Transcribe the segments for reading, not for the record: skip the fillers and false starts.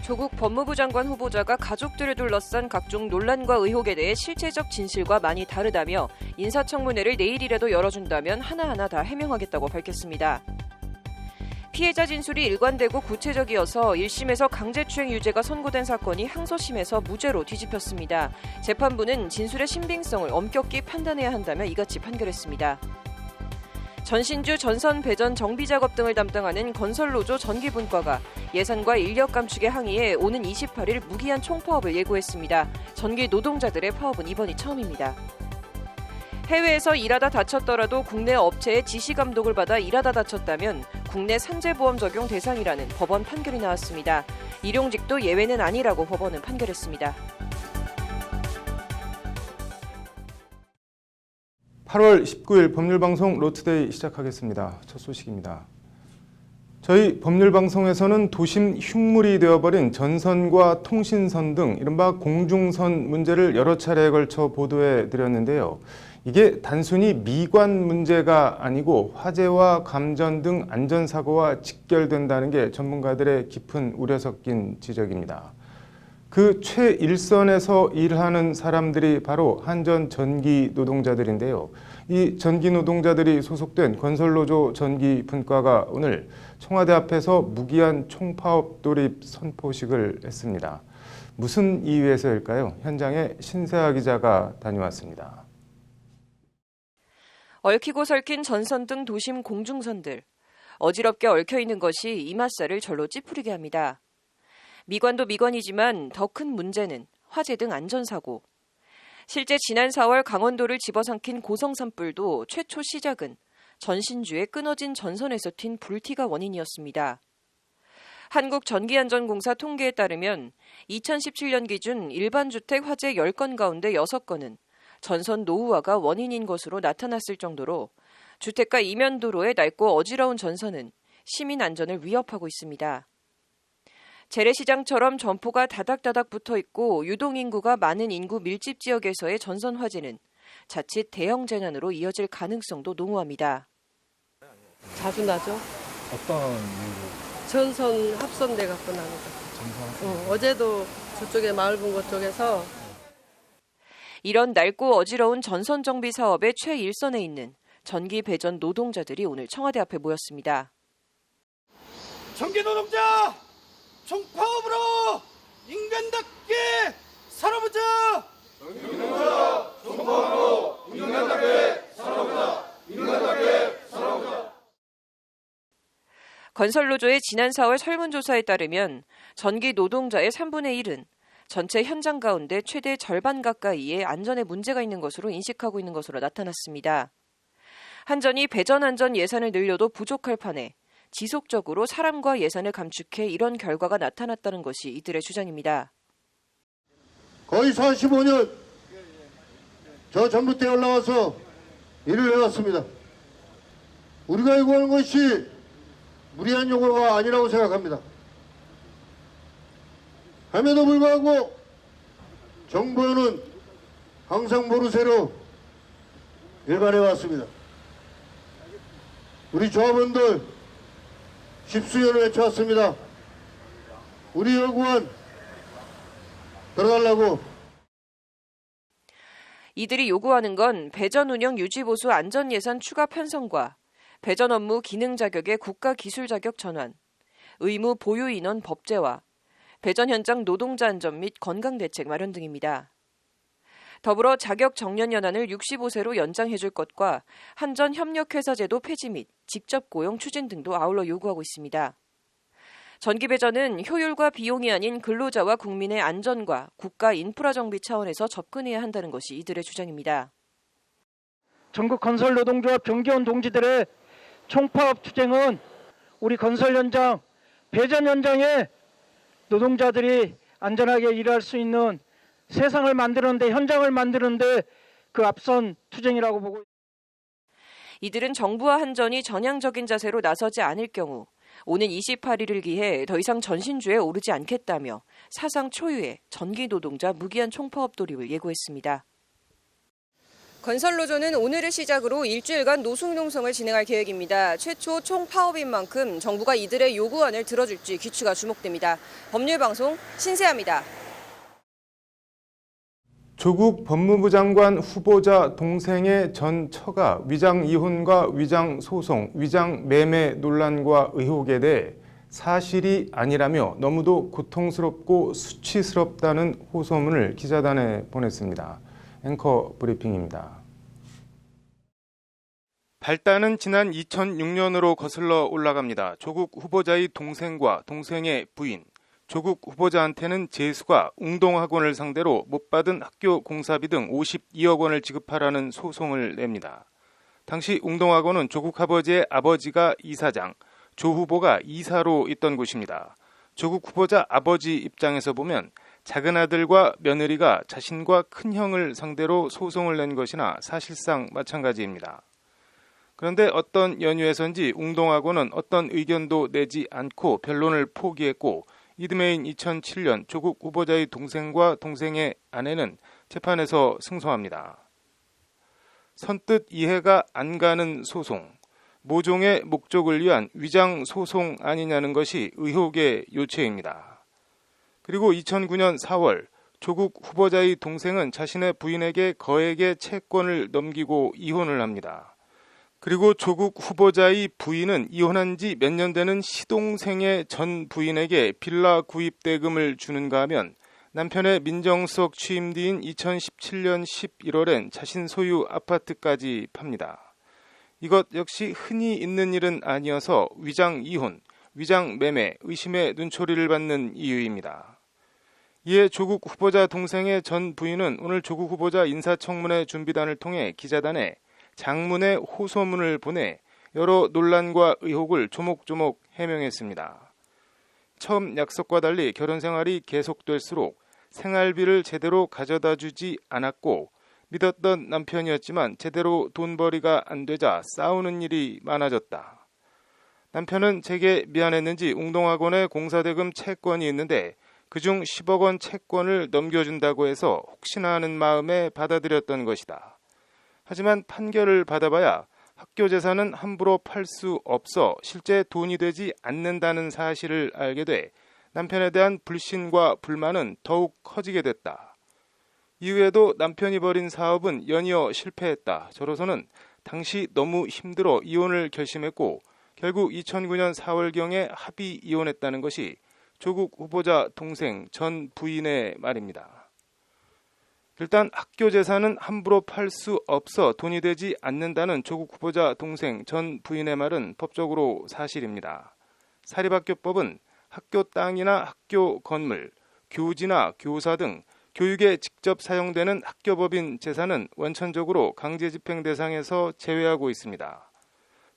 조국 법무부 장관 후보자가 가족들을 둘러싼 각종 논란과 의혹에 대해 실체적 진실과 많이 다르다며 인사청문회를 내일이라도 열어준다면 하나하나 다 해명하겠다고 밝혔습니다. 피해자 진술이 일관되고 구체적이어서 1심에서 강제추행 유죄가 선고된 사건이 항소심에서 무죄로 뒤집혔습니다. 재판부는 진술의 신빙성을 엄격히 판단해야 한다며 이같이 판결했습니다. 전신주 전선 배전 정비 작업 등을 담당하는 건설노조 전기분과가 예산과 인력 감축에 항의해 오는 28일 무기한 총파업을 예고했습니다. 전기 노동자들의 파업은 이번이 처음입니다. 해외에서 일하다 다쳤더라도 국내 업체의 지시 감독을 받아 일하다 다쳤다면 국내 산재보험 적용 대상이라는 법원 판결이 나왔습니다. 일용직도 예외는 아니라고 법원은 판결했습니다. 8월 19일 법률방송 로투데이 시작하겠습니다. 첫 소식입니다. 저희 법률방송에서는 도심 흉물이 되어버린 전선과 통신선 등 이른바 공중선 문제를 여러 차례에 걸쳐 보도해드렸는데요. 이게 단순히 미관 문제가 아니고 화재와 감전 등 안전사고와 직결된다는 게 전문가들의 깊은 우려 섞인 지적입니다. 그 최일선에서 일하는 사람들이 바로 한전 전기 노동자들인데요. 이 전기 노동자들이 소속된 건설노조 전기분과가 오늘 청와대 앞에서 무기한 총파업 돌입 선포식을 했습니다. 무슨 이유에서일까요? 현장에 신세아 기자가 다녀왔습니다. 얽히고 설킨 전선 등 도심 공중선들. 어지럽게 얽혀있는 것이 이맛살을 절로 찌푸리게 합니다. 미관도 미관이지만 더 큰 문제는 화재 등 안전사고. 실제 지난 4월 강원도를 집어삼킨 고성산불도 최초 시작은 전신주의 끊어진 전선에서 튄 불티가 원인이었습니다. 한국전기안전공사 통계에 따르면 2017년 기준 일반 주택 화재 10건 가운데 6건은 전선 노후화가 원인인 것으로 나타났을 정도로 주택가 이면 도로에 낡고 어지러운 전선은 시민 안전을 위협하고 있습니다. 재래시장처럼 점포가 다닥다닥 붙어있고 유동인구가 많은 인구 밀집 지역에서의 전선 화재는 자칫 대형 재난으로 이어질 가능성도 농후합니다. 자주 나죠. 어떤 이유로? 전선 합선돼 갖고 나는 거. 어제도 저쪽에 마을분고 쪽에서 이런 낡고 어지러운 전선 정비 사업의 최일선에 있는 전기 배전 노동자들이 오늘 청와대 앞에 모였습니다. 전기 노동자 총파업으로 인간답게 살아보자. 전기 노동자 총파업으로 인간답게 살아보자. 인간답게 살아보자. 건설노조의 지난 4월 설문조사에 따르면 전기 노동자의 3분의 1은 전체 현장 가운데 최대 절반 가까이에 안전에 문제가 있는 것으로 인식하고 있는 것으로 나타났습니다. 한전이 배전 안전 예산을 늘려도 부족할 판에 지속적으로 사람과 예산을 감축해 이런 결과가 나타났다는 것이 이들의 주장입니다. 거의 45년 저 전부터에 올라와서 일을 해왔습니다. 우리가 요구하는 것이 무리한 요구가 아니라고 생각합니다. 함에도 불구하고 정부는 항상 모르쇠로 일관해왔습니다. 우리 조합원들 십수년을 외쳐왔습니다. 우리 요구안 들어달라고. 이들이 요구하는 건 배전 운영 유지 보수 안전 예산 추가 편성과 배전 업무 기능 자격의 국가 기술 자격 전환, 의무 보유 인원 법제화, 배전 현장 노동자 안전 및 건강 대책 마련 등입니다. 더불어 자격 정년 연한을 65세로 연장해줄 것과 한전 협력회사 제도 폐지 및 직접 고용 추진 등도 아울러 요구하고 있습니다. 전기배전은 효율과 비용이 아닌 근로자와 국민의 안전과 국가 인프라 정비 차원에서 접근해야 한다는 것이 이들의 주장입니다. 전국 건설노동조합 경기원 동지들의 총파업 투쟁은 우리 건설 현장, 배전 현장에 노동자들이 안전하게 일할 수 있는 세상을 만드는데, 현장을 만드는데 그 앞선 투쟁이라고 보고 있습니다. 이들은 정부와 한전이 전향적인 자세로 나서지 않을 경우 오는 28일을 기해 더 이상 전신주에 오르지 않겠다며 사상 초유의 전기 노동자 무기한 총파업 돌입을 예고했습니다. 건설노조는 오늘을 시작으로 일주일간 노숙농성을 진행할 계획입니다. 최초 총파업인 만큼 정부가 이들의 요구안을 들어줄지 귀추가 주목됩니다. 법률방송 신세아입니다. 조국 법무부 장관 후보자 동생의 전 처가 위장 이혼과 위장 소송, 위장 매매 논란과 의혹에 대해 사실이 아니라며 너무도 고통스럽고 수치스럽다는 호소문을 기자단에 보냈습니다. 앵커 브리핑입니다. 발단은 지난 2006년으로 거슬러 올라갑니다. 조국 후보자의 동생과 동생의 부인, 조국 후보자한테는 재수가 웅동학원을 상대로 못 받은 학교 공사비 등 52억 원을 지급하라는 소송을 냅니다. 당시 웅동학원은 조국 아버지의 아버지가 이사장, 조 후보가 이사로 있던 곳입니다. 조국 후보자 아버지 입장에서 보면 작은 아들과 며느리가 자신과 큰형을 상대로 소송을 낸 것이나 사실상 마찬가지입니다. 그런데 어떤 연유에선지 웅동학원은 어떤 의견도 내지 않고 변론을 포기했고 이듬해인 2007년 조국 후보자의 동생과 동생의 아내는 재판에서 승소합니다. 선뜻 이해가 안 가는 소송, 모종의 목적을 위한 위장 소송 아니냐는 것이 의혹의 요체입니다. 그리고 2009년 4월 조국 후보자의 동생은 자신의 부인에게 거액의 채권을 넘기고 이혼을 합니다. 그리고 조국 후보자의 부인은 이혼한 지 몇 년 되는 시동생의 전 부인에게 빌라 구입 대금을 주는가 하면 남편의 민정수석 취임 뒤인 2017년 11월엔 자신 소유 아파트까지 팝니다. 이것 역시 흔히 있는 일은 아니어서 위장 이혼, 위장 매매, 의심의 눈초리를 받는 이유입니다. 이에 조국 후보자 동생의 전 부인은 오늘 조국 후보자 인사청문회 준비단을 통해 기자단에 장문의 호소문을 보내 여러 논란과 의혹을 조목조목 해명했습니다. 처음 약속과 달리 결혼 생활이 계속될수록 생활비를 제대로 가져다 주지 않았고 믿었던 남편이었지만 제대로 돈벌이가 안 되자 싸우는 일이 많아졌다. 남편은 제게 미안했는지 웅동학원에 공사대금 채권이 있는데 그중 10억 원 채권을 넘겨준다고 해서 혹시나 하는 마음에 받아들였던 것이다. 하지만 판결을 받아봐야 학교 재산은 함부로 팔 수 없어 실제 돈이 되지 않는다는 사실을 알게 돼 남편에 대한 불신과 불만은 더욱 커지게 됐다. 이후에도 남편이 벌인 사업은 연이어 실패했다. 저로서는 당시 너무 힘들어 이혼을 결심했고 결국 2009년 4월경에 합의 이혼했다는 것이 조국 후보자 동생 전 부인의 말입니다. 일단 학교 재산은 함부로 팔 수 없어 돈이 되지 않는다는 조국 후보자 동생 전 부인의 말은 법적으로 사실입니다. 사립학교법은 학교 땅이나 학교 건물, 교지나 교사 등 교육에 직접 사용되는 학교법인 재산은 원천적으로 강제집행 대상에서 제외하고 있습니다.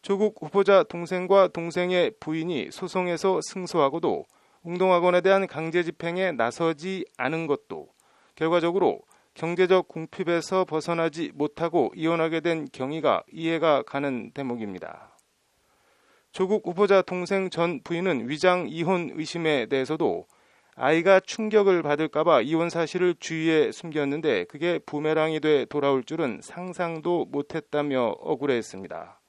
조국 후보자 동생과 동생의 부인이 소송에서 승소하고도 웅동학원에 대한 강제집행에 나서지 않은 것도 결과적으로 경제적 궁핍에서 벗어나지 못하고 이혼하게 된 경위가 이해가 가는 대목입니다. 조국 후보자 동생 전 부인은 위장 이혼 의심에 대해서도 아이가 충격을 받을까봐 이혼 사실을 주위에 숨겼는데 그게 부메랑이 돼 돌아올 줄은 상상도 못했다며 억울해했습니다.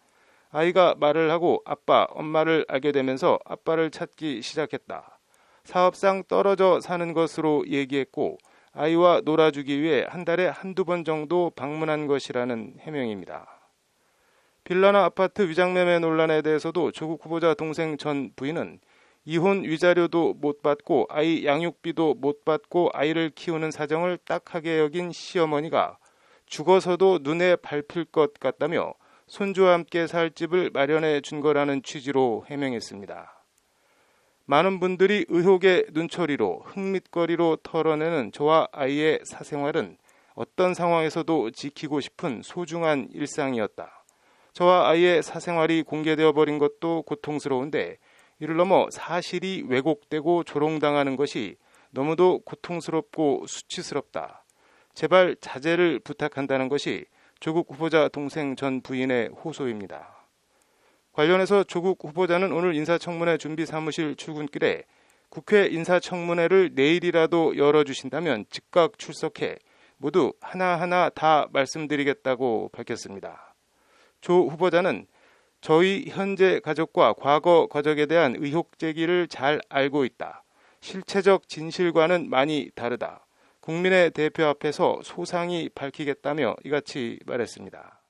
아이가 말을 하고 아빠, 엄마를 알게 되면서 아빠를 찾기 시작했다. 사업상 떨어져 사는 것으로 얘기했고 아이와 놀아주기 위해 한 달에 한두 번 정도 방문한 것이라는 해명입니다. 빌라나 아파트 위장매매 논란에 대해서도 조국 후보자 동생 전 부인은 이혼 위자료도 못 받고 아이 양육비도 못 받고 아이를 키우는 사정을 딱하게 여긴 시어머니가 죽어서도 눈에 밟힐 것 같다며 손주와 함께 살 집을 마련해 준 거라는 취지로 해명했습니다. 많은 분들이 의혹의 눈초리로 흥밋거리로 털어내는 저와 아이의 사생활은 어떤 상황에서도 지키고 싶은 소중한 일상이었다. 저와 아이의 사생활이 공개되어 버린 것도 고통스러운데 이를 넘어 사실이 왜곡되고 조롱당하는 것이 너무도 고통스럽고 수치스럽다. 제발 자제를 부탁한다는 것이 조국 후보자 동생 전 부인의 호소입니다. 관련해서 조국 후보자는 오늘 인사청문회 준비 사무실 출근길에 국회 인사청문회를 내일이라도 열어주신다면 즉각 출석해 모두 하나하나 다 말씀드리겠다고 밝혔습니다. 조 후보자는 저희 현재 가족과 과거 가족에 대한 의혹 제기를 잘 알고 있다. 실체적 진실과는 많이 다르다. 국민의 대표 앞에서 소상히 밝히겠다며 이같이 말했습니다.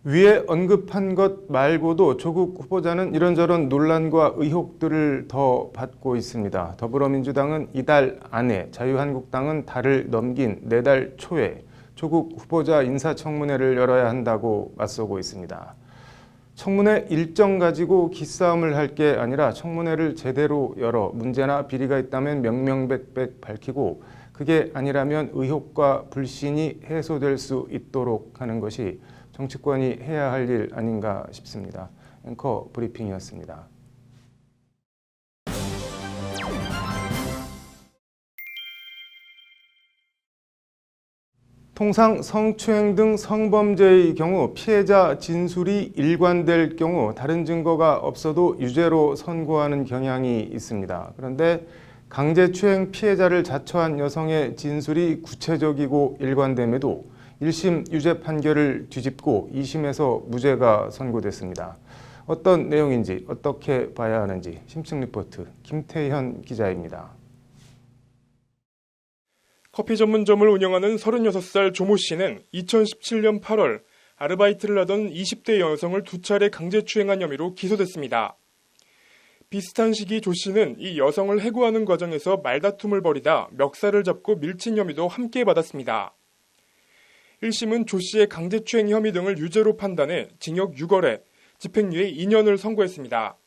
위에 언급한 것 말고도 조국 후보자는 이런저런 논란과 의혹들을 더 받고 있습니다. 더불어민주당은 이달 안에, 자유한국당은 달을 넘긴 내달 초에 조국 후보자 인사청문회를 열어야 한다고 맞서고 있습니다. 청문회 일정 가지고 기싸움을 할 게 아니라 청문회를 제대로 열어 문제나 비리가 있다면 명명백백 밝히고 그게 아니라면 의혹과 불신이 해소될 수 있도록 하는 것이 정치권이 해야 할 일 아닌가 싶습니다. 앵커 브리핑이었습니다. 통상 성추행 등 성범죄의 경우 피해자 진술이 일관될 경우 다른 증거가 없어도 유죄로 선고하는 경향이 있습니다. 그런데 강제추행 피해자를 자처한 여성의 진술이 구체적이고 일관됨에도 1심 유죄 판결을 뒤집고 2심에서 무죄가 선고됐습니다. 어떤 내용인지 어떻게 봐야 하는지 심층 리포트 김태현 기자입니다. 커피 전문점을 운영하는 36살 조모 씨는 2017년 8월 아르바이트를 하던 20대 여성을 2차례 강제추행한 혐의로 기소됐습니다. 비슷한 시기 조 씨는 이 여성을 해고하는 과정에서 말다툼을 벌이다 멱살을 잡고 밀친 혐의도 함께 받았습니다. 1심은 조 씨의 강제추행 혐의 등을 유죄로 판단해 징역 6월에 집행유예 2년을 선고했습니다.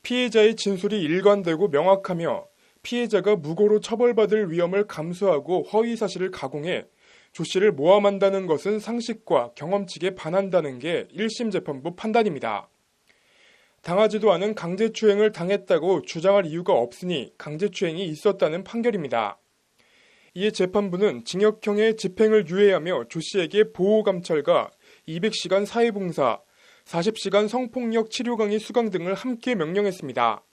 피해자의 진술이 일관되고 명확하며 피해자가 무고로 처벌받을 위험을 감수하고 허위 사실을 가공해 조 씨를 모함한다는 것은 상식과 경험칙에 반한다는 게 1심 재판부 판단입니다. 당하지도 않은 강제추행을 당했다고 주장할 이유가 없으니 강제추행이 있었다는 판결입니다. 이에 재판부는 징역형의 집행을 유예하며 조 씨에게 보호감찰과 200시간 사회봉사, 40시간 성폭력 치료 강의 수강 등을 함께 명령했습니다.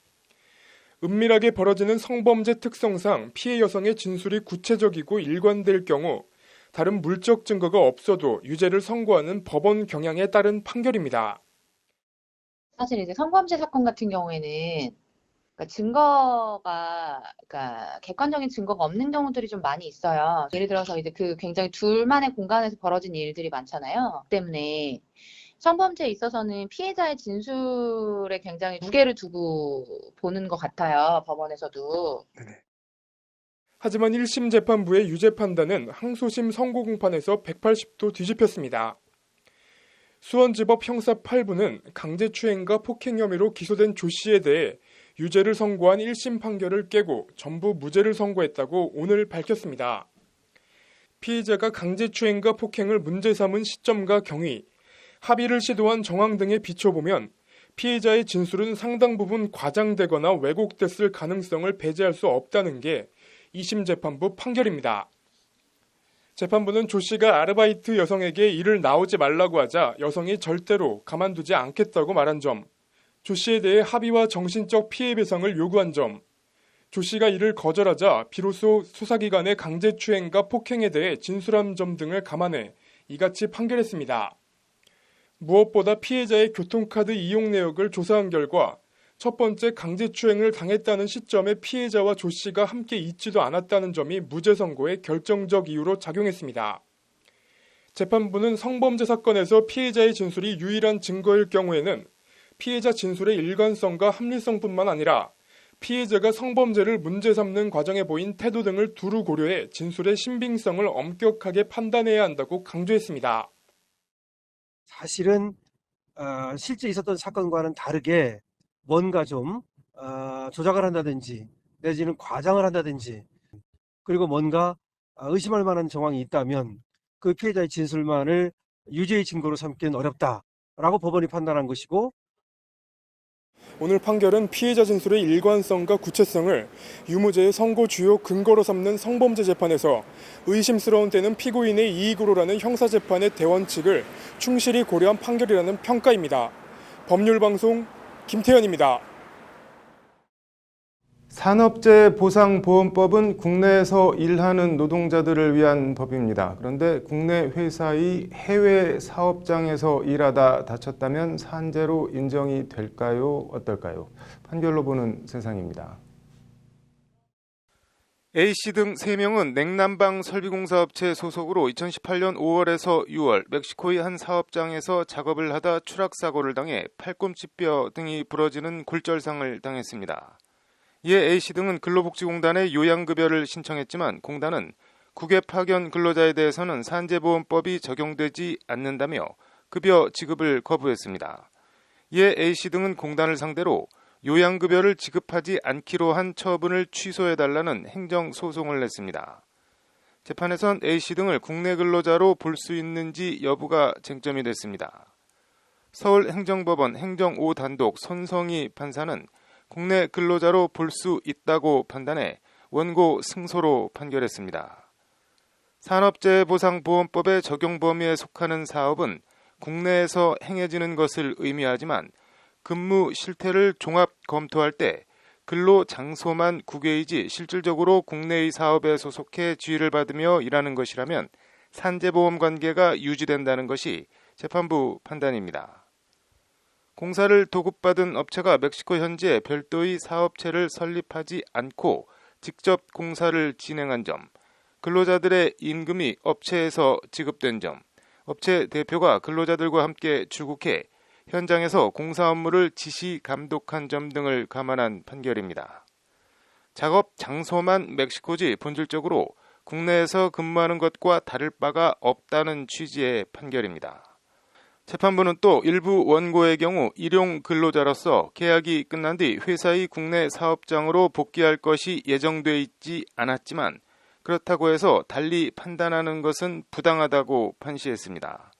은밀하게 벌어지는 성범죄 특성상 피해 여성의 진술이 구체적이고 일관될 경우 다른 물적 증거가 없어도 유죄를 선고하는 법원 경향에 따른 판결입니다. 사실 이제 성범죄 사건 같은 경우에는 증거가, 객관적인 증거가 없는 경우들이 좀 많이 있어요. 예를 들어서 이제 그 굉장히 둘만의 공간에서 벌어진 일들이 많잖아요. 때문에 성범죄에 있어서는 피해자의 진술에 굉장히 무게를 두고 보는 것 같아요. 법원에서도. 하지만 1심 재판부의 유죄 판단은 항소심 선고 공판에서 180도 뒤집혔습니다. 수원지법 형사 8부는 강제추행과 폭행 혐의로 기소된 조 씨에 대해 유죄를 선고한 1심 판결을 깨고 전부 무죄를 선고했다고 오늘 밝혔습니다. 피해자가 강제추행과 폭행을 문제 삼은 시점과 경위, 합의를 시도한 정황 등에 비춰보면 피해자의 진술은 상당 부분 과장되거나 왜곡됐을 가능성을 배제할 수 없다는 게 2심 재판부 판결입니다. 재판부는 조 씨가 아르바이트 여성에게 일을 나오지 말라고 하자 여성이 절대로 가만두지 않겠다고 말한 점, 조 씨에 대해 합의와 정신적 피해 배상을 요구한 점, 조 씨가 이를 거절하자 비로소 수사기관의 강제추행과 폭행에 대해 진술한 점 등을 감안해 이같이 판결했습니다. 무엇보다 피해자의 교통카드 이용 내역을 조사한 결과 첫 번째 강제추행을 당했다는 시점에 피해자와 조 씨가 함께 있지도 않았다는 점이 무죄 선고의 결정적 이유로 작용했습니다. 재판부는 성범죄 사건에서 피해자의 진술이 유일한 증거일 경우에는 피해자 진술의 일관성과 합리성뿐만 아니라 피해자가 성범죄를 문제 삼는 과정에 보인 태도 등을 두루 고려해 진술의 신빙성을 엄격하게 판단해야 한다고 강조했습니다. 사실은 실제 있었던 사건과는 다르게 뭔가 좀 조작을 한다든지 내지는 과장을 한다든지 그리고 뭔가 의심할 만한 정황이 있다면 그 피해자의 진술만을 유죄의 증거로 삼기는 어렵다라고 법원이 판단한 것이고, 오늘 판결은 피해자 진술의 일관성과 구체성을 유무죄의 선고 주요 근거로 삼는 성범죄 재판에서 의심스러운 때는 피고인의 이익으로라는 형사재판의 대원칙을 충실히 고려한 판결이라는 평가입니다. 법률방송 김태현입니다. 산업재해보상보험법은 국내에서 일하는 노동자들을 위한 법입니다. 그런데 국내 회사의 해외 사업장에서 일하다 다쳤다면 산재로 인정이 될까요? 어떨까요? 판결로 보는 세상입니다. A씨 등 3명은 냉난방 설비공사업체 소속으로 2018년 5월에서 6월 멕시코의 한 사업장에서 작업을 하다 추락사고를 당해 팔꿈치뼈 등이 부러지는 골절상을 당했습니다. 이에 A씨 등은 근로복지공단에 요양급여를 신청했지만 공단은 국외 파견 근로자에 대해서는 산재보험법이 적용되지 않는다며 급여 지급을 거부했습니다. 이에 A씨 등은 공단을 상대로 요양급여를 지급하지 않기로 한 처분을 취소해달라는 행정소송을 냈습니다. 재판에선 A씨 등을 국내 근로자로 볼 수 있는지 여부가 쟁점이 됐습니다. 서울행정법원 행정 5단독 손성희 판사는 국내 근로자로 볼 수 있다고 판단해 원고 승소로 판결했습니다. 산업재해보상보험법의 적용 범위에 속하는 사업은 국내에서 행해지는 것을 의미하지만 근무 실태를 종합 검토할 때 근로 장소만 국외이지 실질적으로 국내의 사업에 소속해 지휘를 받으며 일하는 것이라면 산재보험 관계가 유지된다는 것이 재판부 판단입니다. 공사를 도급받은 업체가 멕시코 현지에 별도의 사업체를 설립하지 않고 직접 공사를 진행한 점, 근로자들의 임금이 업체에서 지급된 점, 업체 대표가 근로자들과 함께 출국해 현장에서 공사 업무를 지시 감독한 점 등을 감안한 판결입니다. 작업 장소만 멕시코지 본질적으로 국내에서 근무하는 것과 다를 바가 없다는 취지의 판결입니다. 재판부는 또 일부 원고의 경우 일용 근로자로서 계약이 끝난 뒤 회사의 국내 사업장으로 복귀할 것이 예정돼 있지 않았지만 그렇다고 해서 달리 판단하는 것은 부당하다고 판시했습니다.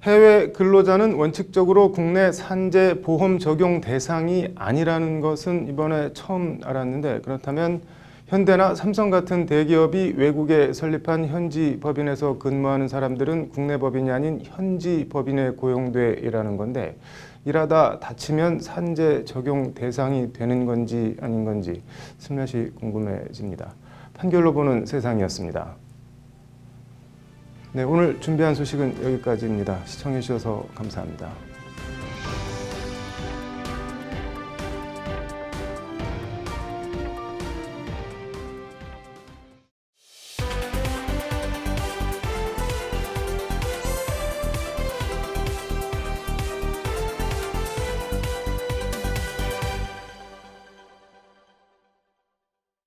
해외 근로자는 원칙적으로 국내 산재 보험 적용 대상이 아니라는 것은 이번에 처음 알았는데, 그렇다면 현대나 삼성 같은 대기업이 외국에 설립한 현지 법인에서 근무하는 사람들은 국내 법인이 아닌 현지 법인에 고용돼 일하는 건데, 일하다 다치면 산재 적용 대상이 되는 건지 아닌 건지 슬며시 궁금해집니다. 판결로 보는 세상이었습니다. 네, 오늘 준비한 소식은 여기까지입니다. 시청해 주셔서 감사합니다.